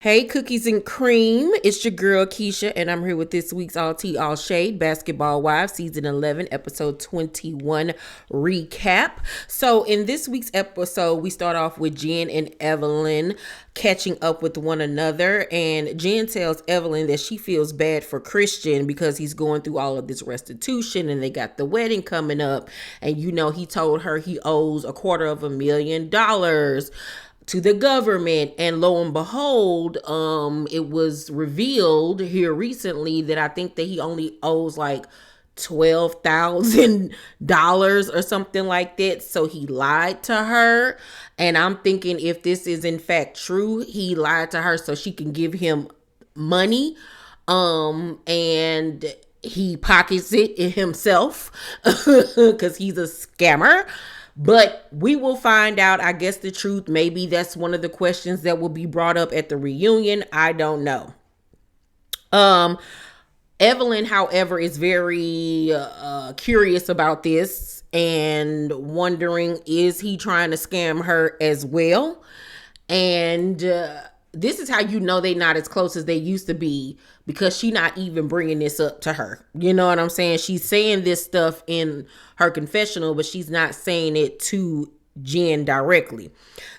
Hey, cookies and cream. It's your girl Keisha, and I'm here with this week's All Tea, All Shade Basketball Wives Season 11, Episode 21 recap. So, in this week's episode, we start off with Jen and Evelyn catching up with one another, and Jen tells Evelyn that she feels bad for Christian because he's going through all of this restitution, and they got the wedding coming up, and he told her he owes $250,000 to the government, and lo and behold, it was revealed here recently that I think that he only owes like $12,000 or something like that. So he lied to her, and I'm thinking if this is in fact true, he lied to her so she can give him money, and he pockets it himself because he's a scammer. But we will find out, I guess, the truth. Maybe that's one of the questions that will be brought up at the reunion. I don't know. Evelyn, however, is very curious about this and wondering, is he trying to scam her as well? And this is how you know they're not as close as they used to be, because she not even bringing this up to her. You know what I'm saying? She's saying this stuff in her confessional, but she's not saying it to Jen directly.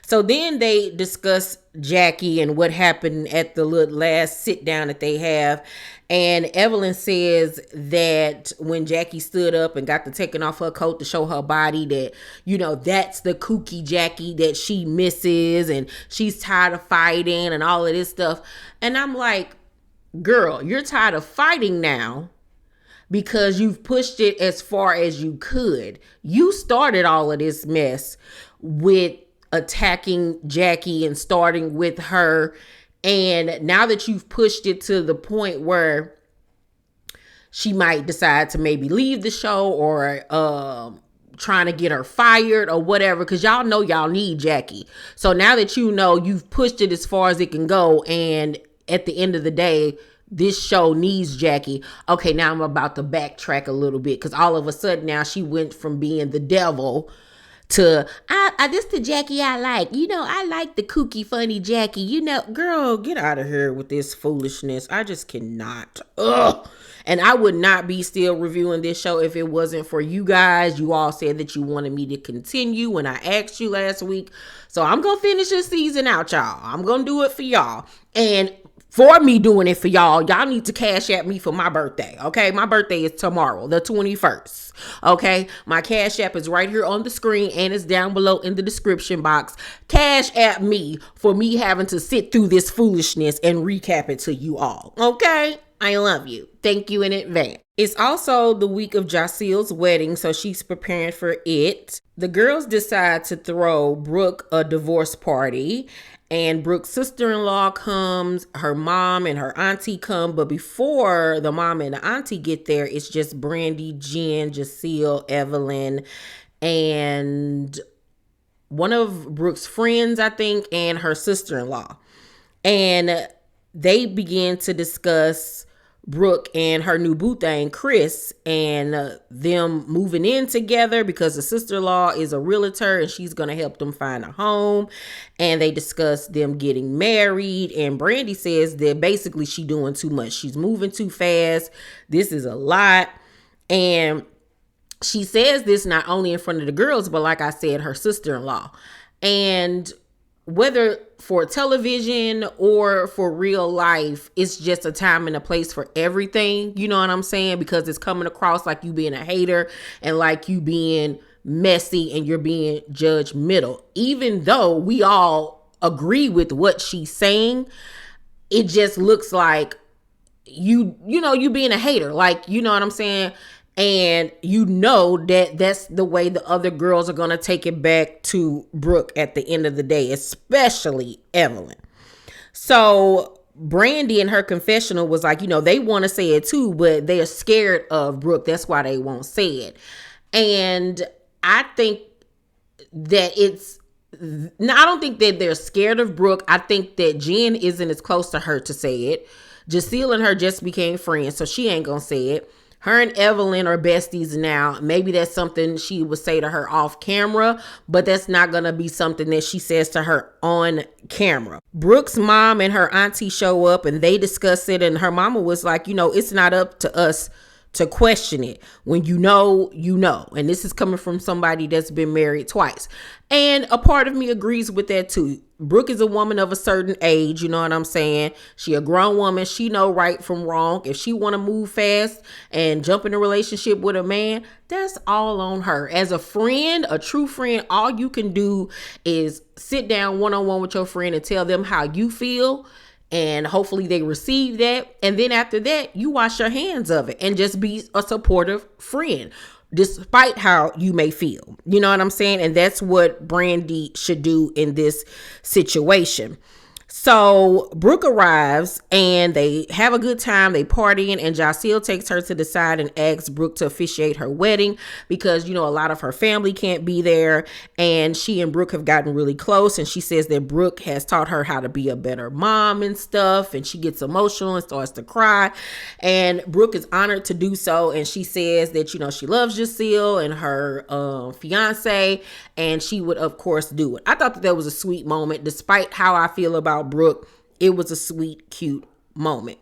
So then they discuss Jackie and what happened at the last sit down that they have. And Evelyn says that when Jackie stood up and got to taking off her coat to show her body, that, that's the kooky Jackie that she misses, and she's tired of fighting and all of this stuff. And I'm like, girl, you're tired of fighting now because you've pushed it as far as you could. You started all of this mess with attacking Jackie and starting with her. And now that you've pushed it to the point where she might decide to maybe leave the show, or trying to get her fired or whatever, because y'all know y'all need Jackie. So now that you've pushed it as far as it can go, and at the end of the day, this show needs Jackie. Okay, now I'm about to backtrack a little bit, because all of a sudden now she went from being the devil to this the Jackie I like. I like the kooky, funny Jackie. Girl, get out of here with this foolishness. I just cannot. Ugh. And I would not be still reviewing this show if it wasn't for you guys. You all said that you wanted me to continue when I asked you last week. So I'm going to finish this season out, y'all. I'm going to do it for y'all. And for me doing it for y'all need to cash at me for my birthday, okay? My birthday is tomorrow, the 21st, okay? My cash app is right here on the screen, and it's down below in the description box. Cash at me for me having to sit through this foolishness and recap it to you all, okay? I love you. Thank you in advance. It's also the week of Jacille's wedding, so she's preparing for it. The girls decide to throw Brooke a divorce party, and Brooke's sister-in-law comes, her mom and her auntie come, but before the mom and the auntie get there, it's just Brandi, Jen, Jacille, Evelyn, and one of Brooke's friends, I think, and her sister-in-law. And they begin to discuss Brooke and her new boo thing, Chris, and them moving in together because the sister-in-law is a realtor and she's going to help them find a home. And they discuss them getting married. And Brandi says that basically she doing too much. She's moving too fast. This is a lot. And she says this not only in front of the girls, but like I said, her sister-in-law. And whether for television or for real life, it's just a time and a place for everything. You know what I'm saying? Because it's coming across like you being a hater and like you being messy and you're being judgmental. Even though we all agree with what she's saying, it just looks like you being a hater. Like, you know what I'm saying? And that's the way the other girls are going to take it back to Brooke at the end of the day, especially Evelyn. So Brandi in her confessional was like, they want to say it too, but they're scared of Brooke. That's why they won't say it. And I think that I don't think that they're scared of Brooke. I think that Jen isn't as close to her to say it. Jacille and her just became friends, so she ain't going to say it. Her and Evelyn are besties now. Maybe that's something she would say to her off camera, but that's not going to be something that she says to her on camera. Brooke's mom and her auntie show up and they discuss it, and her mama was like, it's not up to us to question it. When you know, you know. And this is coming from somebody that's been married twice. And a part of me agrees with that too. Brooke is a woman of a certain age, you know what I'm saying? She a grown woman. She know right from wrong. If she want to move fast and jump in a relationship with a man, that's all on her. As a friend, a true friend, all you can do is sit down one-on-one with your friend and tell them how you feel. And hopefully they receive that. And then after that, you wash your hands of it and just be a supportive friend, despite how you may feel. You know what I'm saying? And that's what Brandi should do in this situation. So Brooke arrives and they have a good time. They partying, and Jaceel takes her to the side and asks Brooke to officiate her wedding because, a lot of her family can't be there. And she and Brooke have gotten really close. And she says that Brooke has taught her how to be a better mom and stuff. And she gets emotional and starts to cry. And Brooke is honored to do so. And she says that, she loves Jaceel and her fiance. And she would, of course, do it. I thought that was a sweet moment. Despite how I feel about Brooke, it was a sweet, cute moment.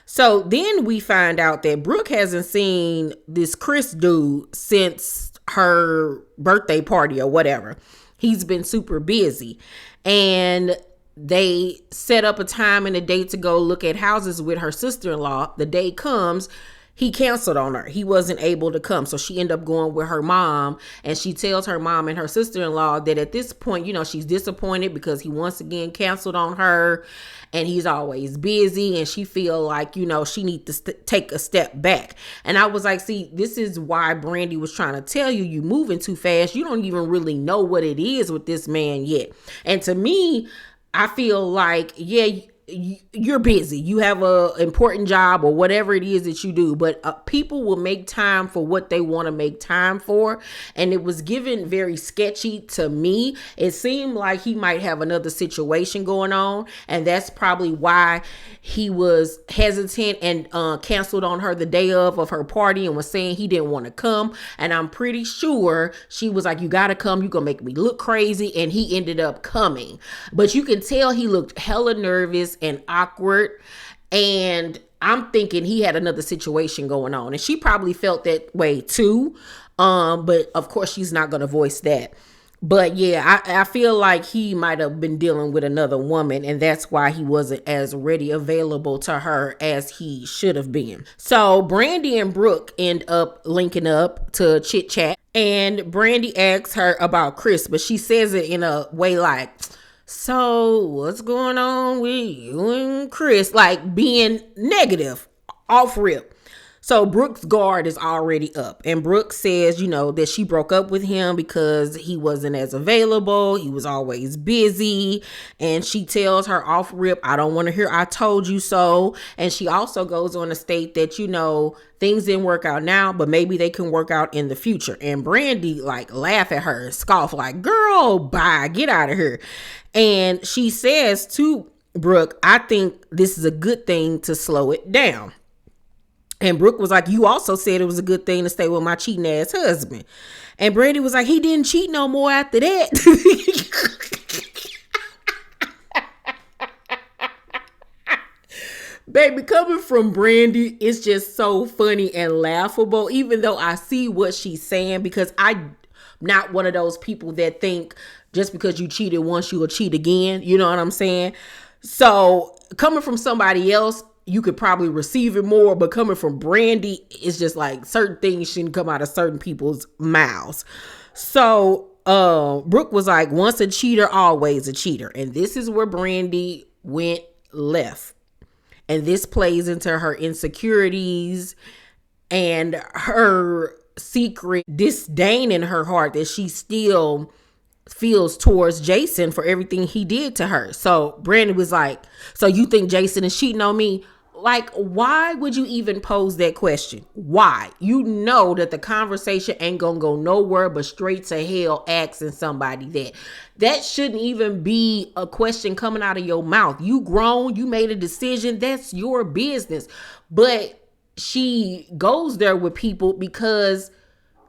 So then we find out that Brooke hasn't seen this Chris dude since her birthday party or whatever. He's been super busy. And they set up a time and a date to go look at houses with her sister-in-law. The day comes, he canceled on her. He wasn't able to come. So she ended up going with her mom, and she tells her mom and her sister-in-law that at this point, she's disappointed because he once again canceled on her and he's always busy, and she feel like, she needs to take a step back. And I was like, see, this is why Brandi was trying to tell you, you moving too fast. You don't even really know what it is with this man yet. And to me, I feel like, yeah, you're busy. You have a important job or whatever it is that you do, but people will make time for what they want to make time for. And it was given very sketchy to me. It seemed like he might have another situation going on, and that's probably why he was hesitant and canceled on her the day of her party and was saying he didn't want to come. And I'm pretty sure she was like, you gotta come, you gonna make me look crazy. And he ended up coming, but you can tell he looked hella nervous and awkward, and I'm thinking he had another situation going on, and she probably felt that way too, but of course she's not going to voice that. But yeah, I feel like he might have been dealing with another woman, and that's why he wasn't as ready available to her as he should have been. So Brandi and Brooke end up linking up to chit chat, and Brandi asks her about Chris, but she says it in a way like, so what's going on with you and Chris? Like being negative, off rip. So Brooke's guard is already up, and Brooke says, that she broke up with him because he wasn't as available. He was always busy. And she tells her off rip, I don't want to hear I told you so. And she also goes on to state that, things didn't work out now, but maybe they can work out in the future. And Brandi laugh at her and scoff like, girl, bye, get out of here. And she says to Brooke, I think this is a good thing to slow it down. And Brooke was like, you also said it was a good thing to stay with my cheating ass husband. And Brandi was like, he didn't cheat no more after that. Baby, coming from Brandi, it's just so funny and laughable, even though I see what she's saying, because I'm not one of those people that think just because you cheated once, you will cheat again. You know what I'm saying? So coming from somebody else, you could probably receive it more, but coming from Brandi, it's just like certain things shouldn't come out of certain people's mouths. So Brooke was like, once a cheater, always a cheater. And this is where Brandi went left. And this plays into her insecurities and her secret disdain in her heart that she still feels towards Jason for everything he did to her. So Brandi was like, so you think Jason is cheating on me? Like, why would you even pose that question? Why? You know that the conversation ain't gonna go nowhere but straight to hell asking somebody that. That shouldn't even be a question coming out of your mouth. You grown, you made a decision, that's your business. But she goes there with people because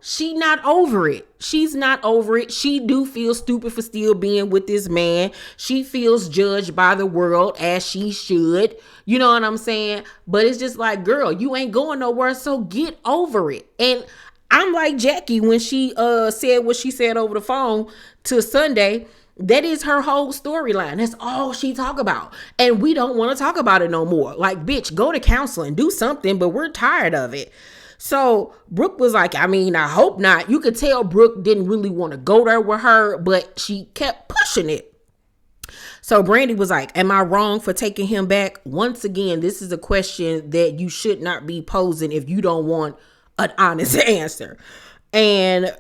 she not over it. She's not over it. She do feel stupid for still being with this man. She feels judged by the world, as she should. You know what I'm saying? But it's just like, girl, you ain't going nowhere, so get over it. And I'm like Jackie when she said what she said over the phone to Sunday. That is her whole storyline. That's all she talk about. And we don't want to talk about it no more. Like, bitch, go to counseling, do something, but we're tired of it. So Brooke was like, I mean, I hope not. You could tell Brooke didn't really want to go there with her, but she kept pushing it. So Brandi was like, am I wrong for taking him back? Once again, this is a question that you should not be posing if you don't want an honest answer. And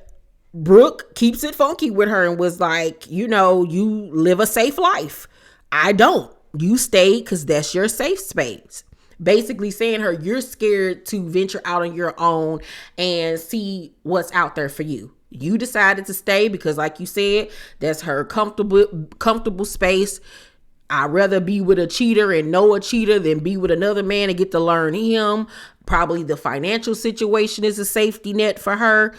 Brooke keeps it funky with her and was like, you know, you live a safe life. I don't. You stay because that's your safe space. Basically saying her, you're scared to venture out on your own and see what's out there for you. You decided to stay because, like you said, that's her comfortable space. I'd rather be with a cheater and know a cheater than be with another man and get to learn him. Probably the financial situation is a safety net for her.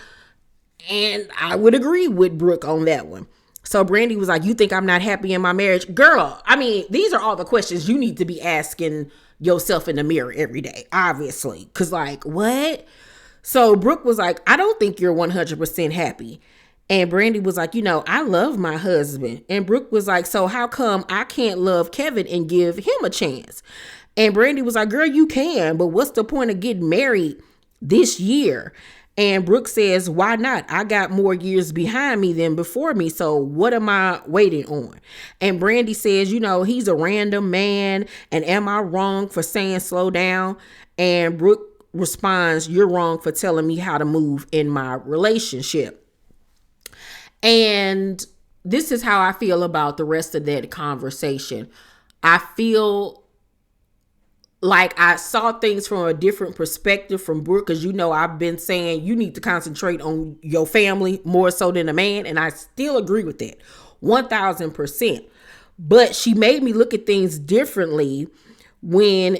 And I would agree with Brooke on that one. So Brandi was like, you think I'm not happy in my marriage? Girl, I mean, these are all the questions you need to be asking yourself in the mirror every day, obviously. Because like, what? So Brooke was like, I don't think you're 100% happy. And Brandi was like, you know, I love my husband. And Brooke was like, so how come I can't love Kevin and give him a chance? And Brandi was like, girl, you can, but what's the point of getting married this year? And Brooke says, why not? I got more years behind me than before me. So what am I waiting on? And Brandi says, you know, he's a random man. And am I wrong for saying slow down? And Brooke responds, you're wrong for telling me how to move in my relationship. And this is how I feel about the rest of that conversation. I feel like I saw things from a different perspective from Brooke, because, you know, I've been saying you need to concentrate on your family more so than a man. And I still agree with that 1000%. But she made me look at things differently when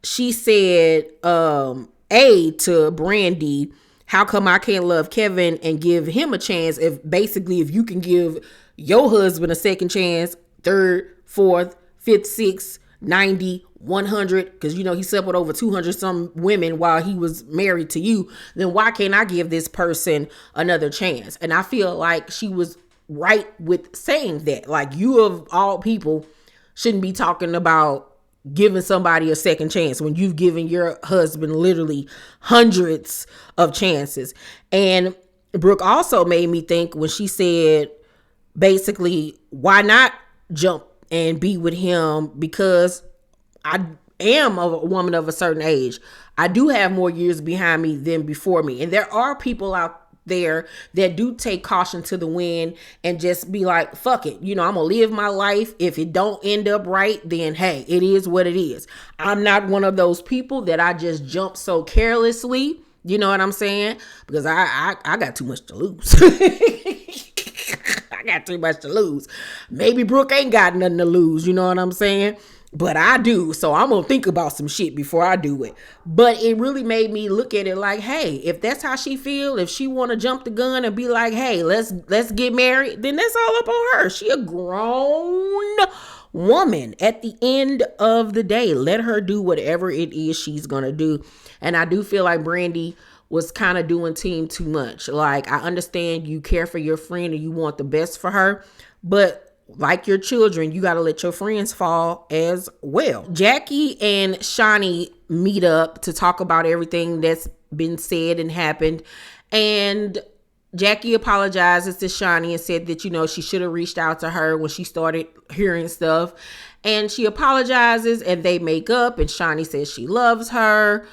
she said, to Brandi, how come I can't love Kevin and give him a chance if you can give your husband a second chance, third, fourth, fifth, sixth, 90, 100, because, you know, he slept with over 200 some women while he was married to you, then why can't I give this person another chance? And I feel like she was right with saying that. Like, you of all people shouldn't be talking about giving somebody a second chance when you've given your husband literally hundreds of chances. And Brooke also made me think when she said, basically, why not jump and be with him? Because I am a woman of a certain age. I do have more years behind me than before me. And there are people out there that do take caution to the wind and just be like, fuck it. You know, I'm going to live my life. If it don't end up right, then hey, it is what it is. I'm not one of those people that I just jump so carelessly. You know what I'm saying? Because I got too much to lose. I got too much to lose. Maybe Brooke ain't got nothing to lose. You know what I'm saying? But I do. So I'm going to think about some shit before I do it. But it really made me look at it like, hey, if that's how she feel, if she want to jump the gun and be like, hey, let's get married, then that's all up on her. She a grown woman at the end of the day. Let her do whatever it is she's going to do. And I do feel like Brandi was kind of doing team too much. Like, I understand you care for your friend and you want the best for her, but like your children, you got to let your friends fall as well. Jackie and Shani meet up to talk about everything that's been said and happened. And Jackie apologizes to Shani and said that, you know, she should have reached out to her when she started hearing stuff. And she apologizes and they make up, and Shani says she loves her.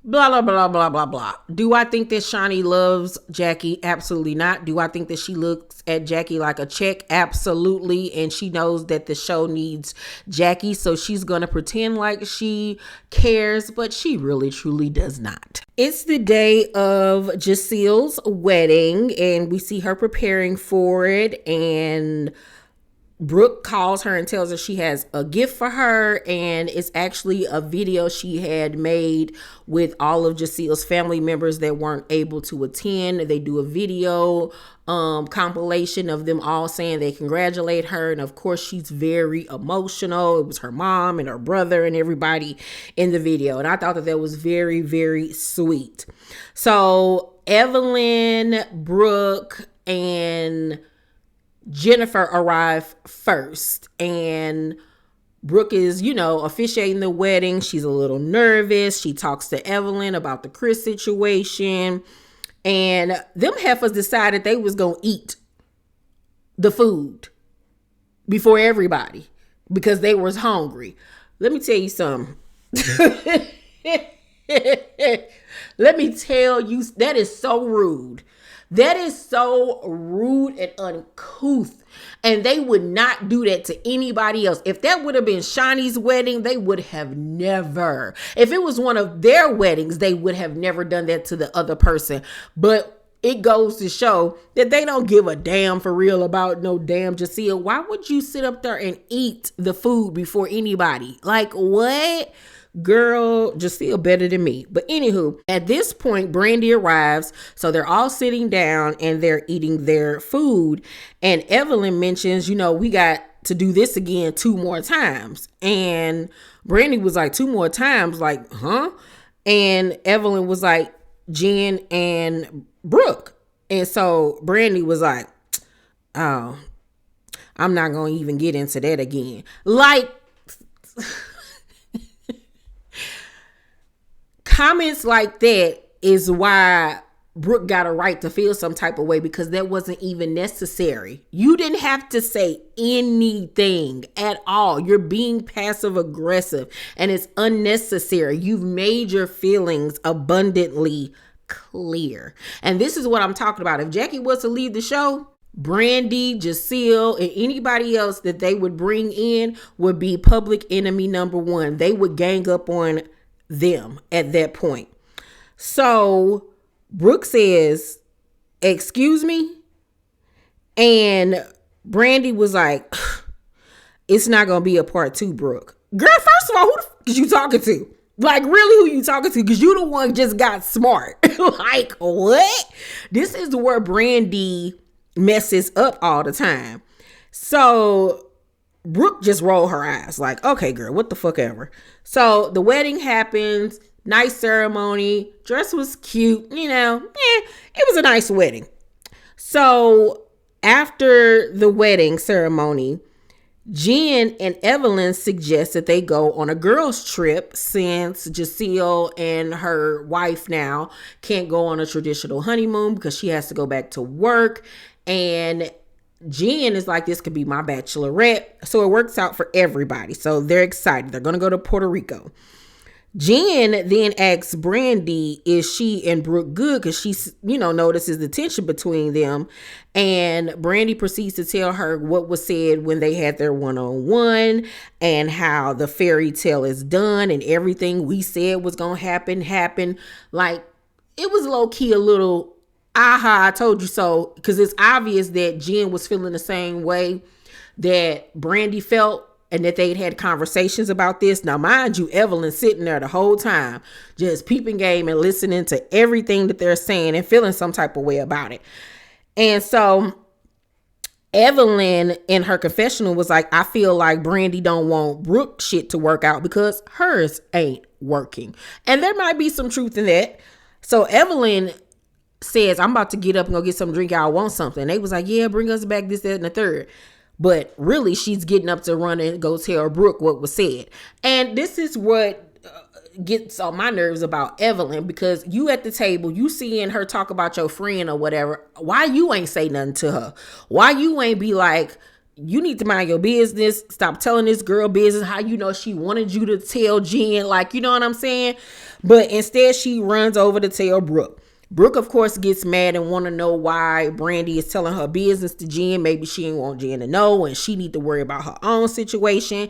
Blah, blah, blah, blah, blah, blah. Do I think that Shani loves Jackie? Absolutely not. Do I think that she looks at Jackie like a check? Absolutely. And she knows that the show needs Jackie, so she's going to pretend like she cares, but she really, truly does not. It's the day of Jacile's wedding, and we see her preparing for it, and Brooke calls her and tells her she has a gift for her, and it's actually a video she had made with all of Jacille's family members that weren't able to attend. They do a video compilation of them all saying they congratulate her, and of course she's very emotional. It was her mom and her brother and everybody in the video, and I thought that was very, very sweet. So Evelyn, Brooke, and Jennifer arrived first, and Brooke is, officiating the wedding. She's a little nervous. She talks to Evelyn about the Chris situation, and them heifers decided they was gonna eat the food before everybody because they was hungry. Let me tell you something. Let me tell you, that is so rude. That is so rude and uncouth. And they would not do that to anybody else. If that would have been Shawnee's wedding, they would have never. If it was one of their weddings, they would have never done that to the other person. But it goes to show that they don't give a damn for real about no damn Jacille. Why would you sit up there and eat the food before anybody? Like, what? Girl, Jacille better than me. But anywho, at this point, Brandi arrives. So they're all sitting down and they're eating their food. And Evelyn mentions, we got to do this again 2 more times. And Brandi was like, 2 more times? Like, huh? And Evelyn was like, Jen and Brooke. And so Brandi was like, oh, I'm not going to even get into that again. Like, comments like that is why Brooke got a right to feel some type of way, because that wasn't even necessary. You didn't have to say anything at all. You're being passive aggressive and it's unnecessary. You've made your feelings abundantly clear. And this is what I'm talking about. If Jackie was to leave the show, Brandi, Jacille, and anybody else that they would bring in would be public enemy number 1. They would gang up on them at that point. So Brooke says, excuse me? And Brandi was like, it's not going to be a part 2, Brooke. Girl, first of all, who the fuck is you talking to? Like, really, who you talking to? Because you the one just got smart. Like, what? This is where Brandi messes up all the time. So Brooke just rolled her eyes like, okay, girl, what the fuck ever. So the wedding happens. Nice ceremony. Dress was cute. It was a nice wedding. So after the wedding ceremony, Jen and Evelyn suggest that they go on a girls' trip since Jacille and her wife now can't go on a traditional honeymoon because she has to go back to work. And Jen is like, this could be my bachelorette. So it works out for everybody. So they're excited. They're going to go to Puerto Rico. Jen then asks Brandi, is she and Brooke good? Because she, notices the tension between them. And Brandi proceeds to tell her what was said when they had their one-on-one and how the fairy tale is done and everything we said was going to happen. Like, it was low-key a little, aha, I told you so. Because it's obvious that Jen was feeling the same way that Brandi felt, and that they'd had conversations about this. Now, mind you, Evelyn's sitting there the whole time, just peeping game and listening to everything that they're saying and feeling some type of way about it. And so Evelyn in her confessional was like, I feel like Brandi don't want Brooke shit to work out because hers ain't working. And there might be some truth in that. So Evelyn says, I'm about to get up and go get some drink. I want something. And they was like, yeah, bring us back this, that, and the third. But really, she's getting up to run and go tell Brooke what was said. And this is what gets on my nerves about Evelyn, because you at the table, you seeing her talk about your friend or whatever. Why you ain't say nothing to her? Why you ain't be like, you need to mind your business. Stop telling this girl business. How you know she wanted you to tell Jen? Like, you know what I'm saying? But instead, she runs over to tell Brooke. Brooke, of course, gets mad and want to know why Brandi is telling her business to Jen. Maybe she ain't want Jen to know and she need to worry about her own situation.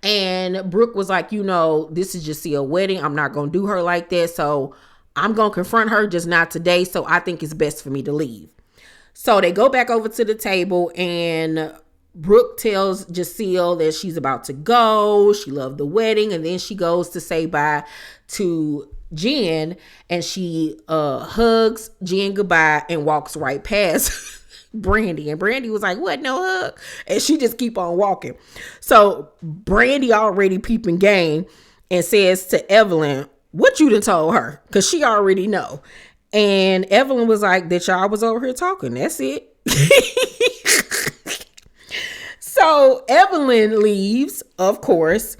And Brooke was like, this is just a wedding. I'm not going to do her like that. So I'm going to confront her, just not today. So I think it's best for me to leave. So they go back over to the table and Brooke tells Jaceel that she's about to go. She loved the wedding. And then she goes to say bye to Jen, and she hugs Jen goodbye and walks right past Brandi. And Brandi was like, what, no hug? And she just keep on walking. So Brandi already peeping game and says to Evelyn, what you done told her? Because she already know. And Evelyn was like, that y'all was over here talking. That's it. So Evelyn leaves, of course,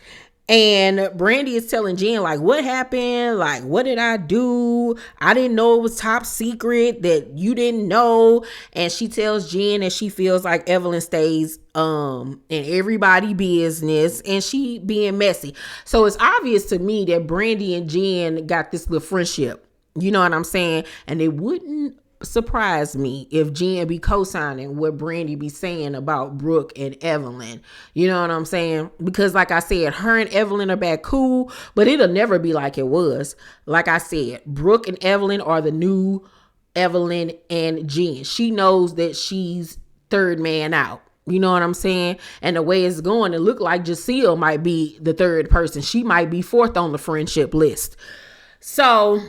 and Brandi is telling Jen, like, what happened? Like, what did I do? I didn't know it was top secret, that you didn't know. And she tells Jen that she feels like Evelyn stays in everybody's business and she being messy. So it's obvious to me that Brandi and Jen got this little friendship. You know what I'm saying? And it wouldn't surprise me if Jen be co-signing what Brandi be saying about Brooke and Evelyn. You know what I'm saying? Because like I said, her and Evelyn are back cool, but it'll never be like it was. Like I said, Brooke and Evelyn are the new Evelyn and Jen. She knows that she's third man out. You know what I'm saying? And the way it's going, it look like Jaceel might be the third person. She might be fourth on the friendship list. So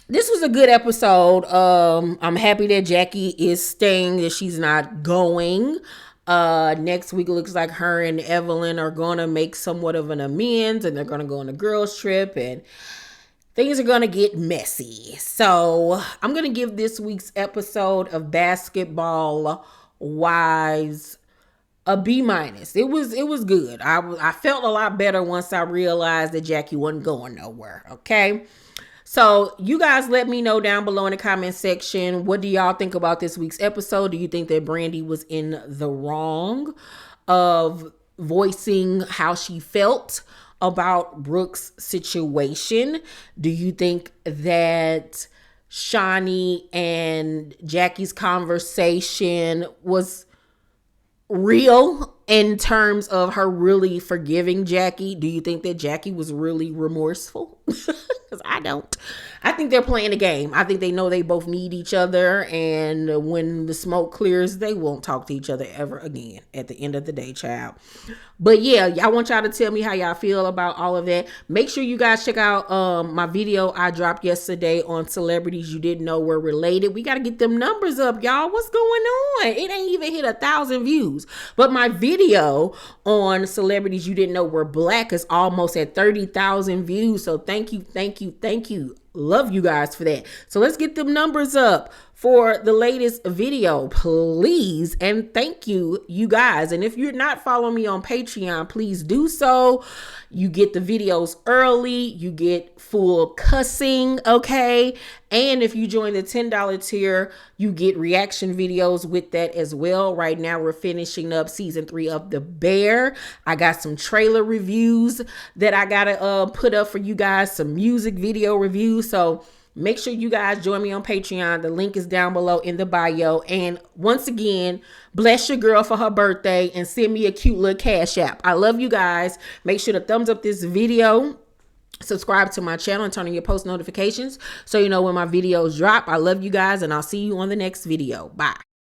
this was a good episode. I'm happy that Jackie is staying, that she's not going. Next week, it looks like her and Evelyn are going to make somewhat of an amends, and they're going to go on a girls trip, and things are going to get messy. So I'm going to give this week's episode of Basketball Wives a B-. It was good. I felt a lot better once I realized that Jackie wasn't going nowhere. Okay. So you guys let me know down below in the comment section, what do y'all think about this week's episode? Do you think that Brandi was in the wrong of voicing how she felt about Brooke's situation? Do you think that Shani and Jackie's conversation was real in terms of her really forgiving Jackie? Do you think that Jackie was really remorseful? Because I don't. I think they're playing a game. I think they know they both need each other, and when the smoke clears, they won't talk to each other ever again at the end of the day, child. But yeah, I want y'all to tell me how y'all feel about all of that. Make sure you guys check out my video I dropped yesterday on celebrities you didn't know were related. We got to get them numbers up, y'all. What's going on? It ain't even hit 1,000 views. But my video on celebrities you didn't know were black is almost at 30,000 views. So thank you. Love you guys for that. So let's get them numbers up for the latest video, please. And thank you, you guys. And if you're not following me on Patreon, please do so. You get the videos early. You get full cussing, okay? And if you join the $10 tier, you get reaction videos with that as well. Right now, we're finishing up season 3 of The Bear. I got some trailer reviews that I gotta put up for you guys, some music video reviews. So make sure you guys join me on Patreon. The link is down below in the bio. And once again, bless your girl for her birthday and send me a cute little cash app. I love you guys. Make sure to thumbs up this video. Subscribe to my channel and turn on your post notifications so you know when my videos drop. I love you guys, and I'll see you on the next video. Bye.